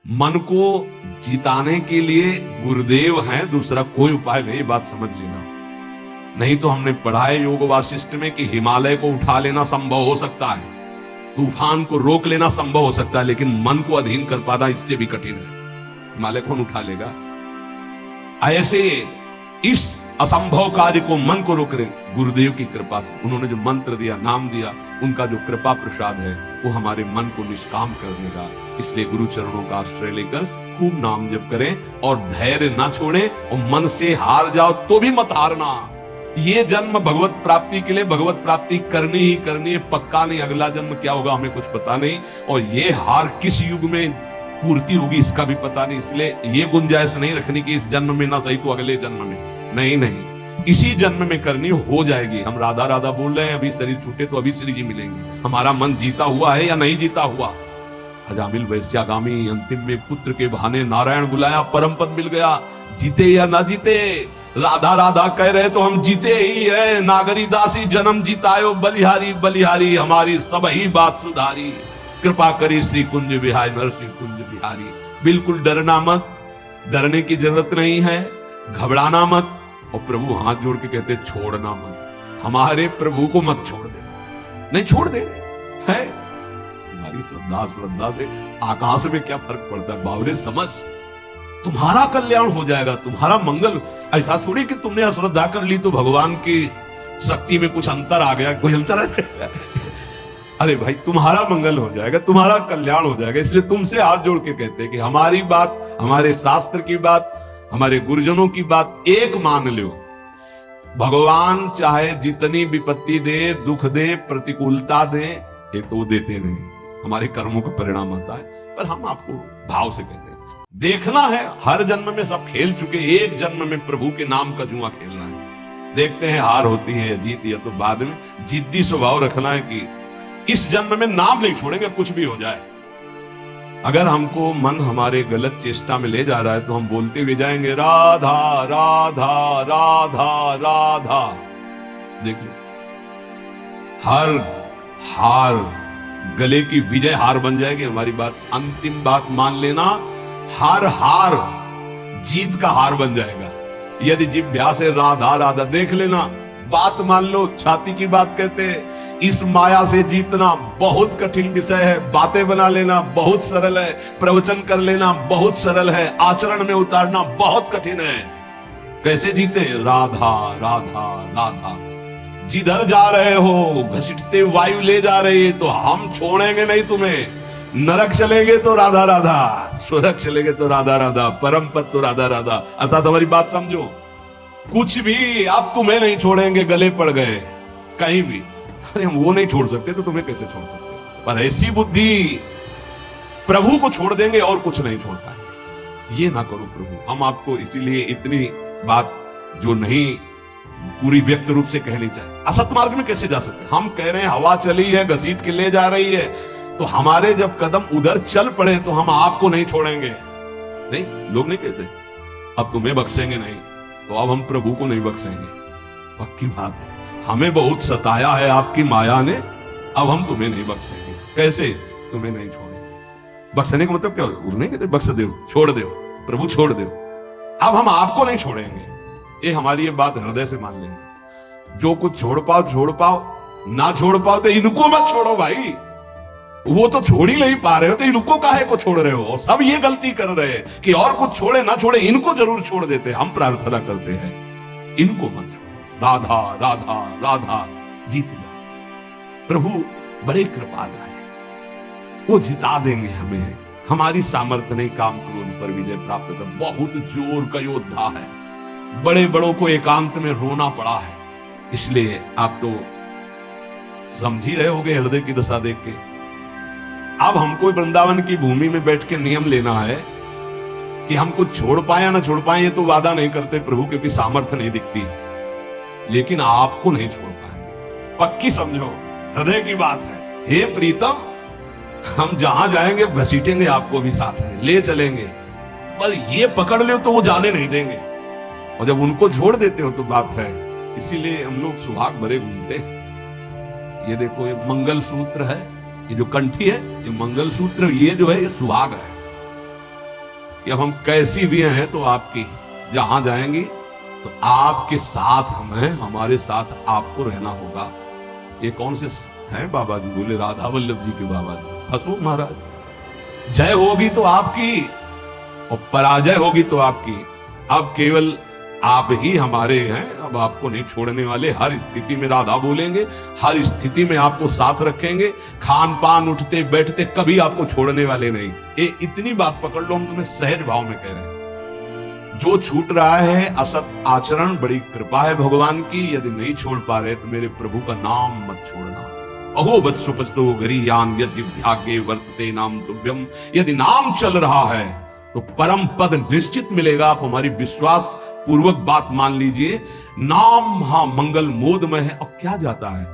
मन को जिताने के लिए गुरुदेव हैं, दूसरा कोई उपाय नहीं, बात समझ लेना। नहीं तो हमने पढ़ा है योग वासिष्ठ में कि हिमालय को उठा लेना संभव हो सकता है, तूफान को रोक लेना संभव हो सकता है, लेकिन मन को अधीन कर पाना इससे भी कठिन है। हिमालय कौन उठा लेगा? ऐसे इस असंभव कार्य को मन को रोक रहे गुरुदेव की कृपा से। उन्होंने जो मंत्र दिया, नाम दिया, उनका जो कृपा प्रसाद है वो हमारे मन को निष्काम कर देगा। इसलिए गुरु चरणों का आश्रय लेकर खूब नाम जप करें और धैर्य ना छोड़ें, और मन से हार जाओ तो भी मत हारना। ये जन्म भगवत प्राप्ति के लिए भगवत प्राप्ति करनी ही करनी है, पक्का नहीं अगला जन्म क्या होगा हमें कुछ पता नहीं, और ये हार किस युग में पूर्ति होगी इसका भी पता नहीं। इसलिए ये गुंजाइश नहीं रखनी कि इस जन्म में ना सही तो अगले जन्म में, नहीं नहीं, इसी जन्म में करनी हो जाएगी। हम राधा राधा बोल रहे हैं, अभी शरीर छूटे तो अभी श्री जी मिलेंगे। हमारा मन जीता हुआ है या नहीं जीता हुआ? अजामिल वैश्यागामी अंतिम में पुत्र के बहाने नारायण बुलाया, परम पद मिल गया। जीते या ना जीते, राधा राधा कह रहे तो हम जीते ही है। नागरी दासी जन्म जीतायो, बलिहारी बलिहारी हमारी सब ही बात सुधारी। कृपा करी श्री कुंज बिहारी, नरसिंह कुंज बिहारी। बिल्कुल डरना मत, डरने की जरूरत नहीं है, घबराना मत। और प्रभु हाथ जोड़ के कहते छोड़ना मत, हमारे प्रभु को मत छोड़ देना। नहीं छोड़ दे है, हमारी श्रद्धा से आकाश में क्या फर्क पड़ता है? बावरे समझ, तुम्हारा कल्याण हो जाएगा, तुम्हारा मंगल। ऐसा थोड़ी कि तुमने अश्रद्धा कर ली तो भगवान की शक्ति में कुछ अंतर आ गया, कोई अंतर है? अरे भाई तुम्हारा मंगल हो जाएगा, तुम्हारा कल्याण हो जाएगा। इसलिए तुमसे हाथ जोड़ के कहते हैं कि हमारी बात, हमारे शास्त्र की बात, हमारे गुरुजनों की बात एक मान लो। भगवान चाहे जितनी विपत्ति दे, दुख दे, प्रतिकूलता दे, एक तो वो देते नहीं, हमारे कर्मों का परिणाम आता है। पर हम आपको भाव से कहते हैं, देखना है, हर जन्म में सब खेल चुके, एक जन्म में प्रभु के नाम का जुआ खेलना है। देखते हैं हार होती है या जीत, या तो बाद में जिद्दी स्वभाव रखना है कि इस जन्म में नाम नहीं छोड़ेंगे, कुछ भी हो जाए। अगर हमको मन हमारे गलत चेष्टा में ले जा रहा है तो हम बोलते हुए जाएंगे राधा राधा राधा राधा। देख लो, हर हार गले की विजय हार बन जाएगी हमारी बात। अंतिम बात मान लेना, हर हार जीत का हार बन जाएगा। यदि जिभ्या से राधा राधा देख लेना, बात मान लो, छाती की बात कहते हैं। इस माया से जीतना बहुत कठिन विषय है, बातें बना लेना बहुत सरल है, प्रवचन कर लेना बहुत सरल है, आचरण में उतारना बहुत कठिन है। कैसे जीते? राधा राधा राधा। जिधर जा रहे हो घसीटते वायु ले जा रही है, तो हम छोड़ेंगे नहीं तुम्हें। नरक चलेंगे तो राधा राधा, स्वर्ग चलेंगे तो राधा राधा, परम पद तो राधा राधा। अर्थात हमारी बात समझो, कुछ भी आप तुम्हें नहीं छोड़ेंगे, गले पड़ गए कहीं भी। अरे हम वो नहीं छोड़ सकते तो तुम्हें कैसे छोड़ सकते? पर ऐसी बुद्धि, प्रभु को छोड़ देंगे और कुछ नहीं छोड़ पाएंगे। ये ना करो प्रभु। हम आपको इसीलिए इतनी बात जो नहीं पूरी व्यक्त रूप से कहनी चाहिए। असत मार्ग में कैसे जा सकते? हम कह रहे हैं हवा चली है, घसीट के ले जा रही है, तो हमारे जब कदम उधर चल पड़े तो हम आपको नहीं छोड़ेंगे। नहीं, लोग नहीं कहते अब तुम्हें बख्शेंगे नहीं, तो अब हम प्रभु को नहीं बख्शेंगे। पक्की बात है, हमें बहुत सताया है आपकी माया ने, अब हम तुम्हें नहीं बख्शेंगे। कैसे? तुम्हें नहीं छोड़ेंगे। बख्शने का मतलब क्या? नहीं कहते बख्श दो, छोड़ दो, प्रभु छोड़ दो। अब हम आपको नहीं छोड़ेंगे। ये हमारी ये बात हृदय से मान लेंगे। जो कुछ छोड़ पाओ, ना छोड़ पाओ तो इनको मत छोड़ो भाई। वो तो छोड़ ही नहीं पा रहे हो तो इनको काहे को छोड़ रहे हो? और सब ये गलती कर रहे हैं कि और कुछ छोड़े ना छोड़े, इनको जरूर छोड़ देते। हम प्रार्थना करते हैं इनको मत छोड़ो। राधा राधा राधा जीत जाओ। प्रभु बड़े कृपाल है, वो जिता देंगे हमें। हमारी सामर्थ्य नहीं, काम क्रोध पर विजय प्राप्त कर। बहुत जोर का योद्धा है, बड़े बड़ों को एकांत में रोना पड़ा है। इसलिए आप तो समझ ही रहे होगे हृदय की दशा देख के। अब हमको वृंदावन की भूमि में बैठ के नियम लेना है कि हम कुछ छोड़ पाए या ना छोड़ पाए, ये तो वादा नहीं करते प्रभु, क्योंकि सामर्थ्य नहीं दिखती। लेकिन आपको नहीं छोड़ पाएंगे, पक्की समझो, हृदय की बात है। हे प्रीतम, हम जहां जाएंगे घसीटेंगे आपको भी साथ में, ले चलेंगे। बस ये पकड़ लो तो वो जाने नहीं देंगे, और जब उनको छोड़ देते हो तो बात है। इसीलिए हम लोग सुहाग भरे घूमते हैं। ये देखो, ये मंगल सूत्र है, ये जो कंठी है ये मंगल सूत्र, ये जो है ये सुहाग है। कि अब हम कैसी भी हैं तो आपकी, जहां जाएंगी तो आपके साथ हम हैं, हमारे साथ आपको रहना होगा। ये कौन से हैं बाबा जी? बोले राधा वल्लभ जी के बाबा जी, अशोक महाराज। जय होगी तो आपकी और पराजय होगी तो आपकी। अब केवल आप ही हमारे हैं, अब आपको नहीं छोड़ने वाले। हर स्थिति में राधा बोलेंगे, हर स्थिति में आपको साथ रखेंगे। खान पान, उठते बैठते कभी आपको छोड़ने वाले नहीं। ये इतनी बात पकड़ लो, हम तुम्हें सहज भाव में कह रहे हैं। जो छूट रहा है असत आचरण, बड़ी कृपा है भगवान की। यदि नहीं छोड़ पा रहे तो मेरे प्रभु का नाम मत छोड़ना। अहो वत्सुपस्तो गरीयान यज्ञ वर्तते नाम तुभ्यम। यदि नाम चल रहा है तो परम पद निश्चित मिलेगा। आप हमारी विश्वास पूर्वक बात मान लीजिए। नाम हाँ मंगल मोदमय है। और क्या जाता है?